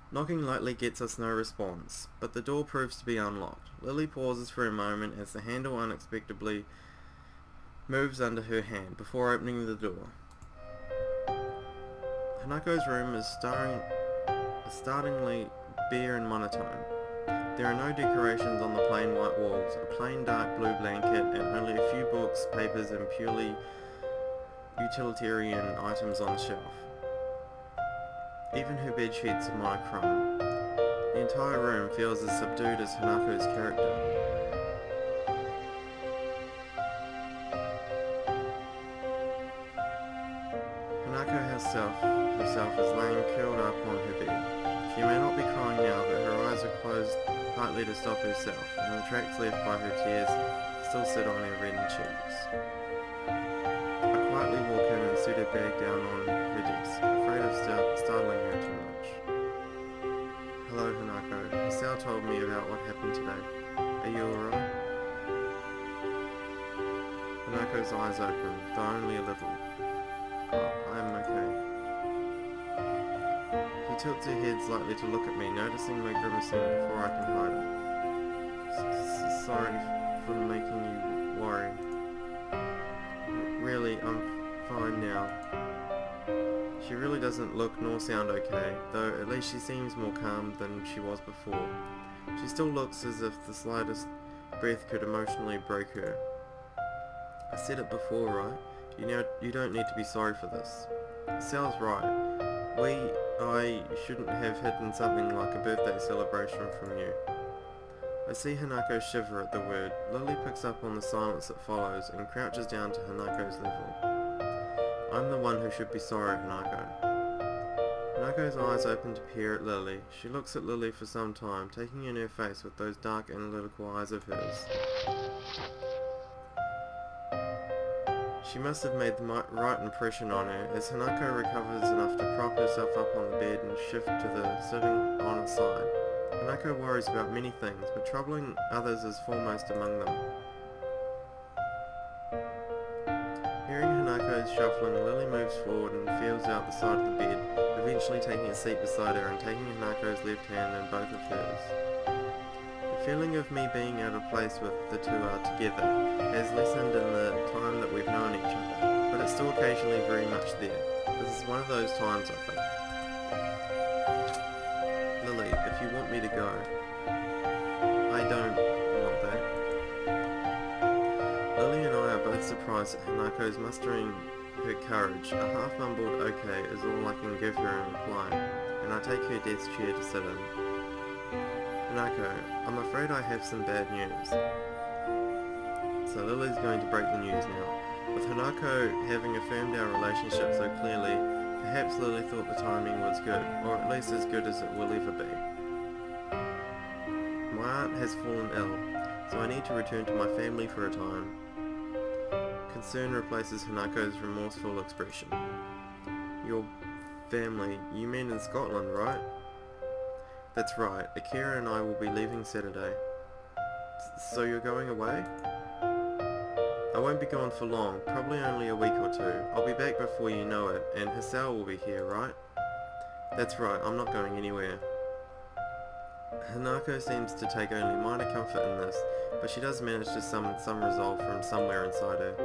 Knocking lightly gets us no response, but the door proves to be unlocked. Lily pauses for a moment as the handle unexpectedly moves under her hand before opening the door. Hanako's room is startlingly bare and monotone. There are no decorations on the plain white walls, a plain dark blue blanket, and only a few books, papers, and purely utilitarian items on the shelf. Even her bed sheets are monochrome. The entire room feels as subdued as Hanako's character. Hanako herself is laying curled up on her bed. She may not be crying now, but her eyes are closed tightly to stop herself, and the tracks left by her tears still sit on her reddened cheeks. I quietly walk in and set her bag down on her desk, afraid of startling her too much. Hello, Hanako. Hisao told me about what happened today. Are you alright? Hanako's eyes open, though only a little. I am okay. He tilts her head slightly to look at me, noticing my grimacing before I can hide it. Sorry for making you worry. Really, I'm fine now. She really doesn't look nor sound okay, though at least she seems more calm than she was before. She still looks as if the slightest breath could emotionally break her. I said it before, right? You don't need to be sorry for this. Sal's right. I shouldn't have hidden something like a birthday celebration from you. I see Hanako shiver at the word. Lily picks up on the silence that follows and crouches down to Hanako's level. I'm the one who should be sorry, Hanako. Hanako's eyes open to peer at Lily. She looks at Lily for some time, taking in her face with those dark analytical eyes of hers. She must have made the right impression on her, as Hanako recovers enough to prop herself up on the bed and shift to the sitting on its side. Hanako worries about many things, but troubling others is foremost among them. Hearing Hanako's shuffling, Lily moves forward and feels out the side of the bed, eventually taking a seat beside her and taking Hanako's left hand in both of hers. The feeling of me being out of place with the two are together has lessened in the time that we've known each other, but it's still occasionally very much there. This is one of those times, I think. Lily, if you want me to go. I don't want that. Lily and I are both surprised at Hanako's mustering her courage. A half-mumbled okay is all I can give her in reply, and I take her desk chair to sit in. Hanako, I'm afraid I have some bad news. So Lily's going to break the news now. With Hanako having affirmed our relationship so clearly, perhaps Lily thought the timing was good, or at least as good as it will ever be. My aunt has fallen ill, so I need to return to my family for a time. Concern replaces Hanako's remorseful expression. Your family, you mean in Scotland, right? That's right, Akira and I will be leaving Saturday. So you're going away? I won't be gone for long, probably only a week or two. I'll be back before you know it, and Hisao will be here, right? That's right, I'm not going anywhere. Hanako seems to take only minor comfort in this, but she does manage to summon some resolve from somewhere inside her.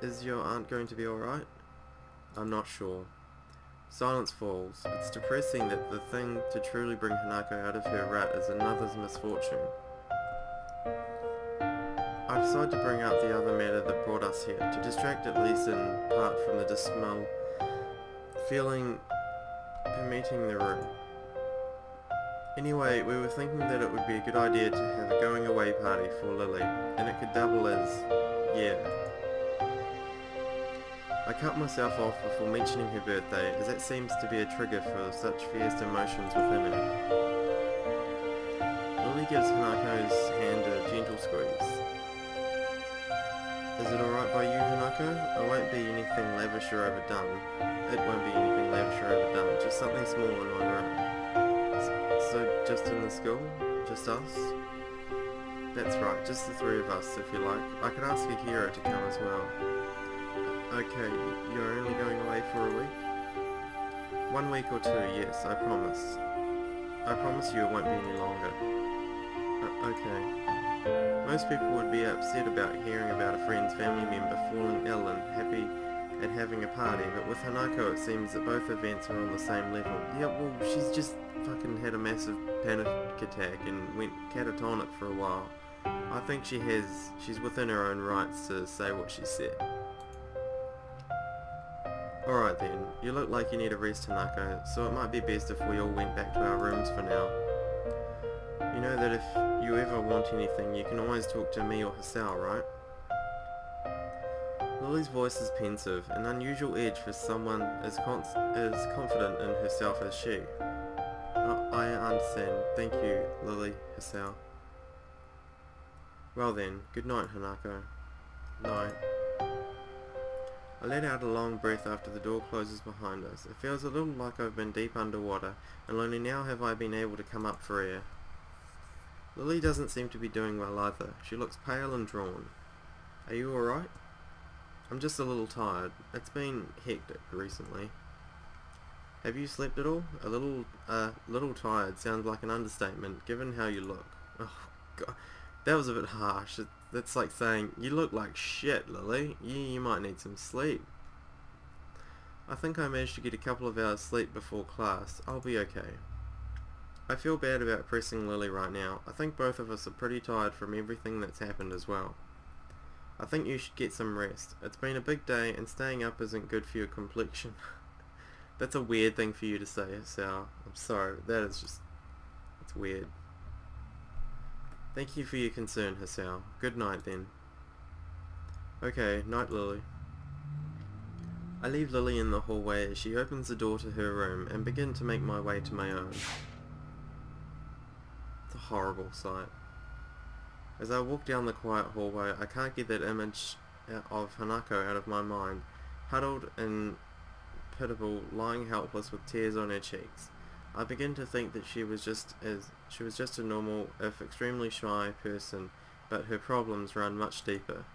Is your aunt going to be alright? I'm not sure. Silence falls. It's depressing that the thing to truly bring Hanako out of her rut is another's misfortune. I decide to bring up the other matter that brought us here, to distract at least in part from the dismal feeling permeating the room. Anyway, we were thinking that it would be a good idea to have a going away party for Lily, and it could double as, yeah. I cut myself off before mentioning her birthday, as that seems to be a trigger for such fierce emotions within her. Lily gives Hanako's hand a gentle squeeze. Is it alright by you, Hanako? It won't be anything lavish or overdone. It won't be anything lavish or overdone, just something small in my room. So, just in the school? Just us? That's right, just the three of us, if you like. I could ask Akira to come as well. Okay, you're only going away for a week? 1 week or two, yes, I promise. I promise you it won't be any longer. Okay. Most people would be upset about hearing about a friend's family member falling ill and happy at having a party, but with Hanako it seems that both events are on the same level. Yeah, well, she's just fucking had a massive panic attack and went catatonic for a while. I think she's within her own rights to say what she said. Alright then, you look like you need a rest, Hanako, so it might be best if we all went back to our rooms for now. You know that if you ever want anything, you can always talk to me or Hisao, right? Lily's voice is pensive, an unusual edge for someone as confident in herself as she. Oh, I understand. Thank you, Lily, Hisao. Well then, good night, Hanako. Night. I let out a long breath after the door closes behind us. It feels a little like I've been deep underwater, and only now have I been able to come up for air. Lily doesn't seem to be doing well either. She looks pale and drawn. Are you alright? I'm just a little tired. It's been hectic recently. Have you slept at all? A little tired sounds like an understatement, given how you look. Oh, God. That was a bit harsh. That's like saying, you look like shit, Lily. You might need some sleep. I think I managed to get a couple of hours sleep before class. I'll be okay. I feel bad about pressing Lily right now. I think both of us are pretty tired from everything that's happened as well. I think you should get some rest. It's been a big day and staying up isn't good for your complexion. That's a weird thing for you to say, Hisao. I'm sorry. That is just... it's weird. Thank you for your concern, Hisao. Good night then. Okay, night, Lily. I leave Lily in the hallway as she opens the door to her room and begin to make my way to my own. It's a horrible sight. As I walk down the quiet hallway, I can't get that image of Hanako out of my mind, huddled and pitiable, lying helpless with tears on her cheeks. I begin to think that she was just a normal, if extremely shy person, but her problems run much deeper.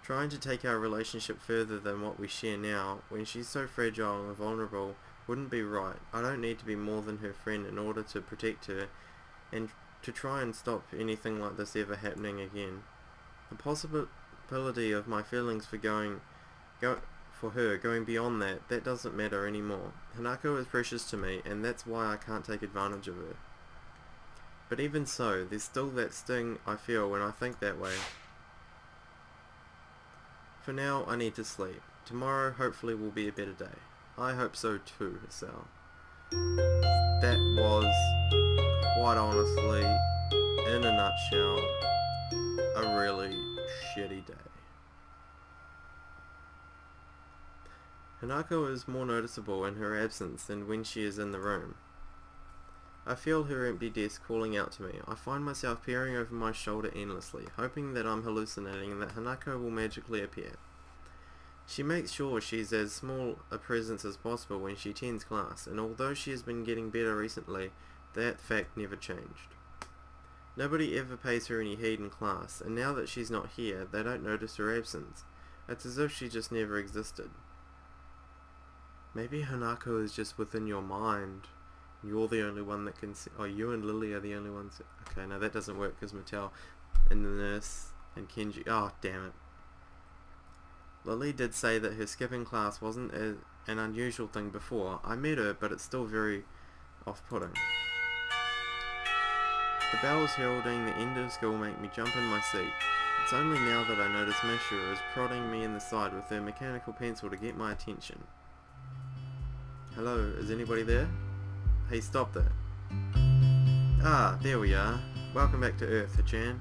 Trying to take our relationship further than what we share now, when she's so fragile and vulnerable, wouldn't be right. I don't need to be more than her friend in order to protect her, and to try and stop anything like this ever happening again. The possibility of my feelings for her going beyond that doesn't matter anymore. Hanako is precious to me, and that's why I can't take advantage of her. But even so, there's still that sting I feel when I think that way. For now, I need to sleep. Tomorrow, hopefully, will be a better day. I hope so too, Hisao. That was, quite honestly, in a nutshell, a really shitty day. Hanako is more noticeable in her absence than when she is in the room. I feel her empty desk calling out to me. I find myself peering over my shoulder endlessly, hoping that I'm hallucinating and that Hanako will magically appear. She makes sure she's as small a presence as possible when she attends class, and although she has been getting better recently, that fact never changed. Nobody ever pays her any heed in class, and now that she's not here, they don't notice her absence. It's as if she just never existed. Maybe Hanako is just within your mind. You're the only one that can see... Oh, you and Lily are the only ones... Okay, no, that doesn't work because Mattel and the nurse and Kenji... Oh, damn it. Lily did say that her skipping class wasn't an unusual thing before. I met her, but it's still very off-putting. The bells heralding the end of school make me jump in my seat. It's only now that I notice Misha is prodding me in the side with her mechanical pencil to get my attention. Hello, is anybody there? Hey, stop that. Ah, there we are. Welcome back to Earth, Hachan.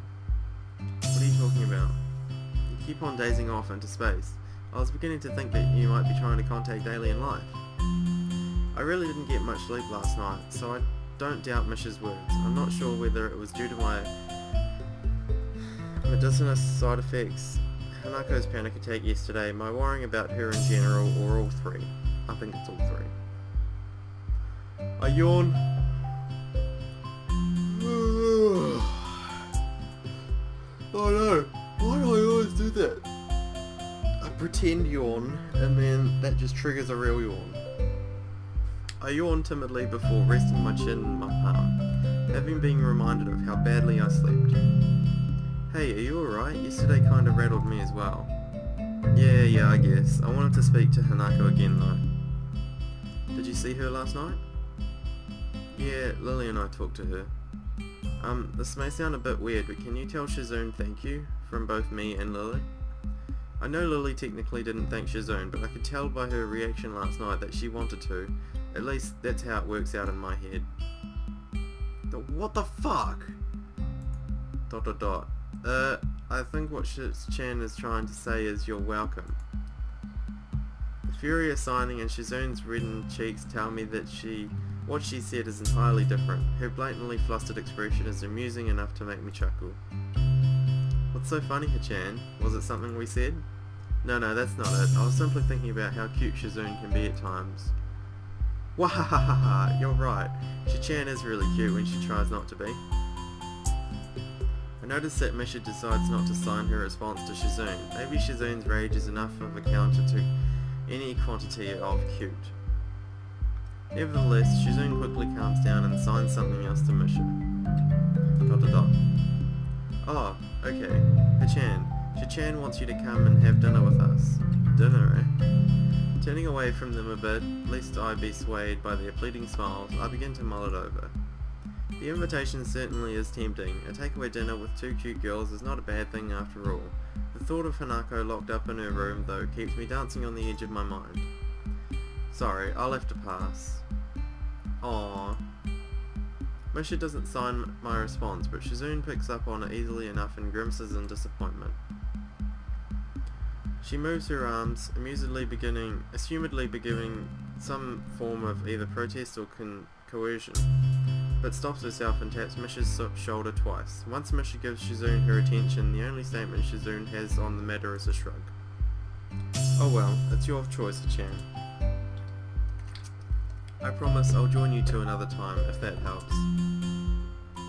What are you talking about? You keep on dazing off into space. I was beginning to think that you might be trying to contact alien life. I really didn't get much sleep last night, so I don't doubt Misha's words. I'm not sure whether it was due to my medicinous side effects, Hanako's panic attack yesterday, my worrying about her in general, or all three. I think it's all three. I yawn. Oh no, why do I always do that? I pretend yawn, and then that just triggers a real yawn. I yawned timidly before resting my chin in my palm, having been reminded of how badly I slept. Hey, are you alright? Yesterday kinda rattled me as well. Yeah, I guess. I wanted to speak to Hanako again though. Did you see her last night? Yeah, Lily and I talked to her. This may sound a bit weird, but can you tell Shizune thank you from both me and Lily? I know Lily technically didn't thank Shizune, but I could tell by her reaction last night that she wanted to. At least that's how it works out in my head. What the fuck? ... I think what Chan is trying to say is you're welcome. The furious signing and Shizune's reddened cheeks tell me that what she said is entirely different. Her blatantly flustered expression is amusing enough to make me chuckle. What's so funny, Hachan? Was it something we said? No, that's not it. I was simply thinking about how cute Shizune can be at times. Wahahaha, you're right. Shichan is really cute when she tries not to be. I noticed that Misha decides not to sign her response to Shizune. Maybe Shizune's rage is enough of a counter to any quantity of cute. Nevertheless, Shizune quickly calms down and signs something else to Misha. ... Oh, okay. Shichan wants you to come and have dinner with us. Dinner, eh? Turning away from them a bit, lest I be swayed by their pleading smiles, I begin to mull it over. The invitation certainly is tempting. A takeaway dinner with two cute girls is not a bad thing after all. The thought of Hanako locked up in her room, though, keeps me dancing on the edge of my mind. Sorry, I'll have to pass. Aww. Misha doesn't sign my response, but Shizune picks up on it easily enough and grimaces in disappointment. She moves her arms, assumedly beginning some form of either protest or coercion, but stops herself and taps Misha's shoulder twice. Once Misha gives Shizune her attention, the only statement Shizune has on the matter is a shrug. Oh well, it's your choice, Chan. I promise I'll join you two another time, if that helps.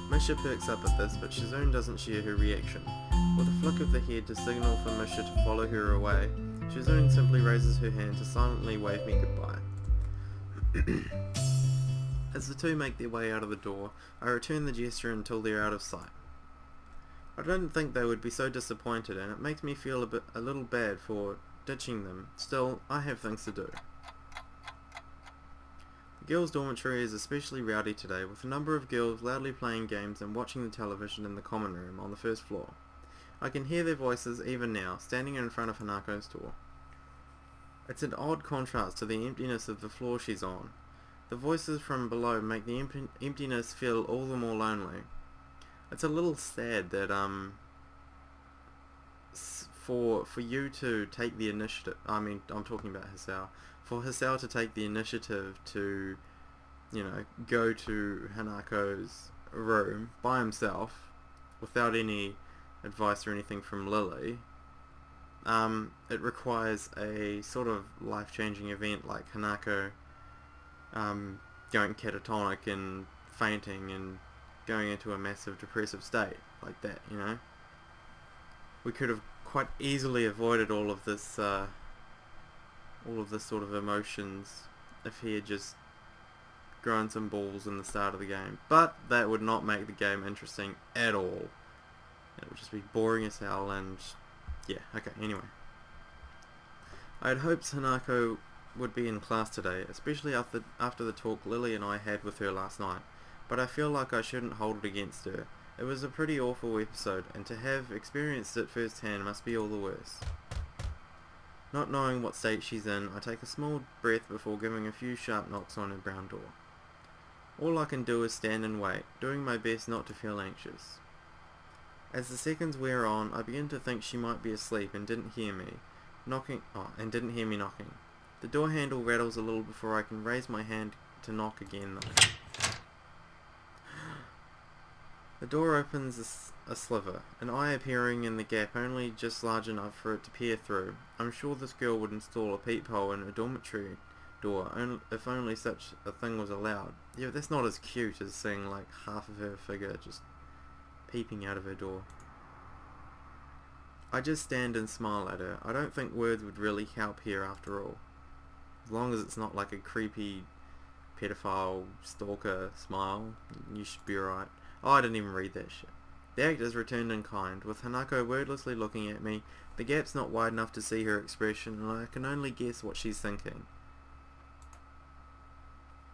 Misha perks up at this, but Shizune doesn't share her reaction. With a flick of the head to signal for Misha to follow her away, Shizune simply raises her hand to silently wave me goodbye. As the two make their way out of the door, I return the gesture until they're out of sight. I didn't think they would be so disappointed, and it makes me feel a little bad for ditching them. Still, I have things to do. The girls' dormitory is especially rowdy today, with a number of girls loudly playing games and watching the television in the common room on the first floor. I can hear their voices even now, standing in front of Hanako's door. It's an odd contrast to the emptiness of the floor she's on. The voices from below make the emptiness feel all the more lonely. It's a little sad that for you to take the initiative, I'm talking about Hisao, for Hisao to take the initiative to, go to Hanako's room by himself, without any advice or anything from Lily, it requires a sort of life-changing event like Hanako going catatonic and fainting and going into a massive depressive state like that, We could have quite easily avoided all of this sort of emotions if he had just grown some balls in the start of the game. But that would not make the game interesting at all. It would just be boring as hell, and yeah, okay, anyway. I had hoped Hanako would be in class today, especially after the talk Lily and I had with her last night, but I feel like I shouldn't hold it against her. It was a pretty awful episode, and to have experienced it firsthand must be all the worse. Not knowing what state she's in, I take a small breath before giving a few sharp knocks on her brown door. All I can do is stand and wait, doing my best not to feel anxious. As the seconds wear on, I begin to think she might be asleep and didn't hear me knocking. The door handle rattles a little before I can raise my hand to knock again though. The door opens a sliver, an eye appearing in the gap only just large enough for it to peer through. I'm sure this girl would install a peephole in a dormitory door, if only such a thing was allowed. Yeah, that's not as cute as seeing like half of her figure just peeping out of her door. I just stand and smile at her. I don't think words would really help here after all. As long as it's not like a creepy pedophile, stalker smile. You should be right. Oh, I didn't even read that shit. The actors returned in kind, with Hanako wordlessly looking at me. The gap's not wide enough to see her expression, and I can only guess what she's thinking.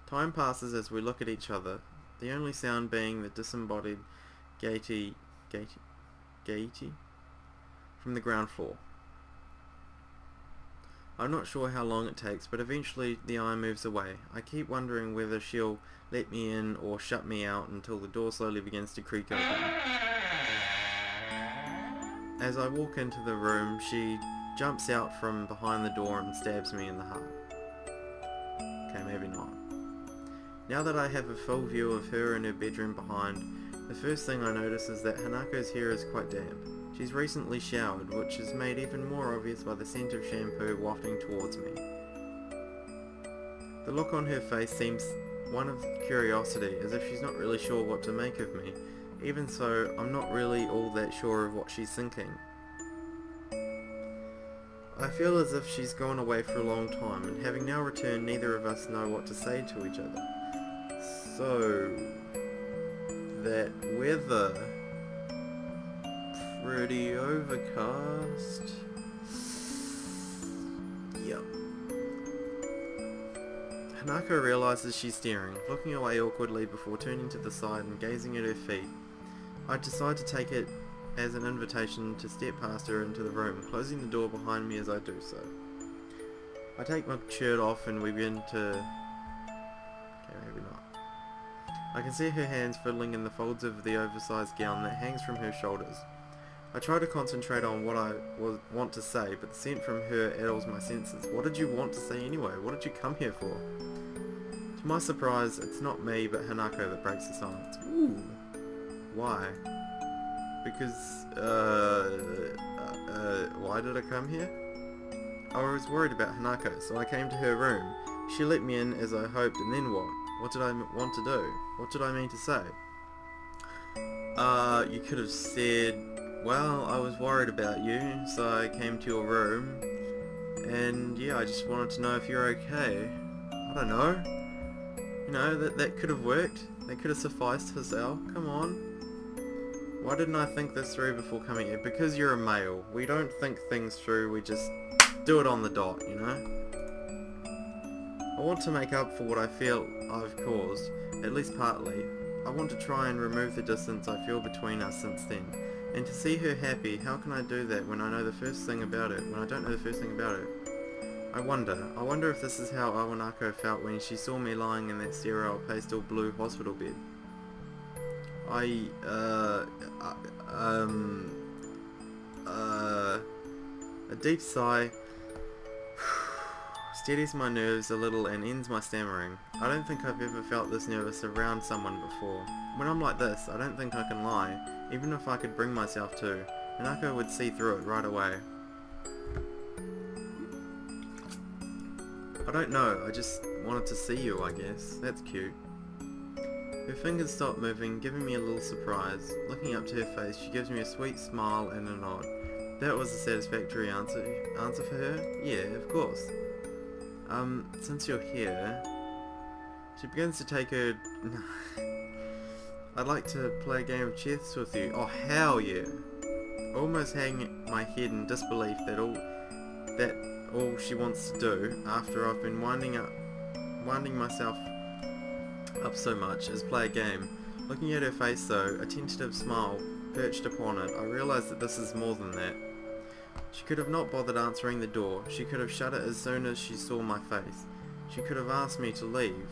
Time passes as we look at each other, the only sound being the disembodied gaiety from the ground floor. I'm not sure how long it takes, but eventually the eye moves away. I keep wondering whether she'll let me in or shut me out until the door slowly begins to creak open. As I walk into the room, she jumps out from behind the door and stabs me in the heart. Okay, maybe not. Now that I have a full view of her in her bedroom behind, the first thing I notice is that Hanako's hair is quite damp. She's recently showered, which is made even more obvious by the scent of shampoo wafting towards me. The look on her face seems one of curiosity, as if she's not really sure what to make of me. Even so, I'm not really all that sure of what she's thinking. I feel as if she's gone away for a long time, and having now returned, neither of us know what to say to each other. So, that weather, pretty overcast. Yep. Hanako realizes she's staring, looking away awkwardly before turning to the side and gazing at her feet. I decide to take it as an invitation to step past her into the room, closing the door behind me as I do so. I take my shirt off and we begin to... okay, maybe not. I can see her hands fiddling in the folds of the oversized gown that hangs from her shoulders. I try to concentrate on what I want to say, but the scent from her addles my senses. What did you want to say anyway? What did you come here for? To my surprise, it's not me, but Hanako that breaks the silence. Ooh. Why? Because, why did I come here? I was worried about Hanako, so I came to her room. She let me in as I hoped, and then what? What did I want to do? What did I mean to say? You could have said, well, I was worried about you, so I came to your room, and yeah, I just wanted to know if you're okay. I don't know. You know, that could have worked. That could have sufficed, Hisao. Come on. Why didn't I think this through before coming here? Because you're a male. We don't think things through, we just do it on the dot, you know? I want to make up for what I feel I've caused, at least partly. I want to try and remove the distance I feel between us since then. And to see her happy, how can I do that when I know the first thing about it, when I don't know the first thing about it? I wonder if this is how Hanako felt when she saw me lying in that sterile pastel blue hospital bed. A deep sigh steadies my nerves a little and ends my stammering. I don't think I've ever felt this nervous around someone before. When I'm like this, I don't think I can lie, even if I could bring myself to. Hanako would see through it right away. I don't know, I just wanted to see you, I guess. That's cute. Her fingers stop moving, giving me a little surprise. Looking up to her face, she gives me a sweet smile and a nod. That was a satisfactory answer for her? Yeah, of course. Since you're here... She begins to take her... I'd like to play a game of chess with you. Oh, hell yeah! I almost hang my head in disbelief that all she wants to do, after I've been winding myself up so much, is play a game. Looking at her face though, a tentative smile perched upon it, I realise that this is more than that. She could have not bothered answering the door. She could have shut it as soon as she saw my face. She could have asked me to leave.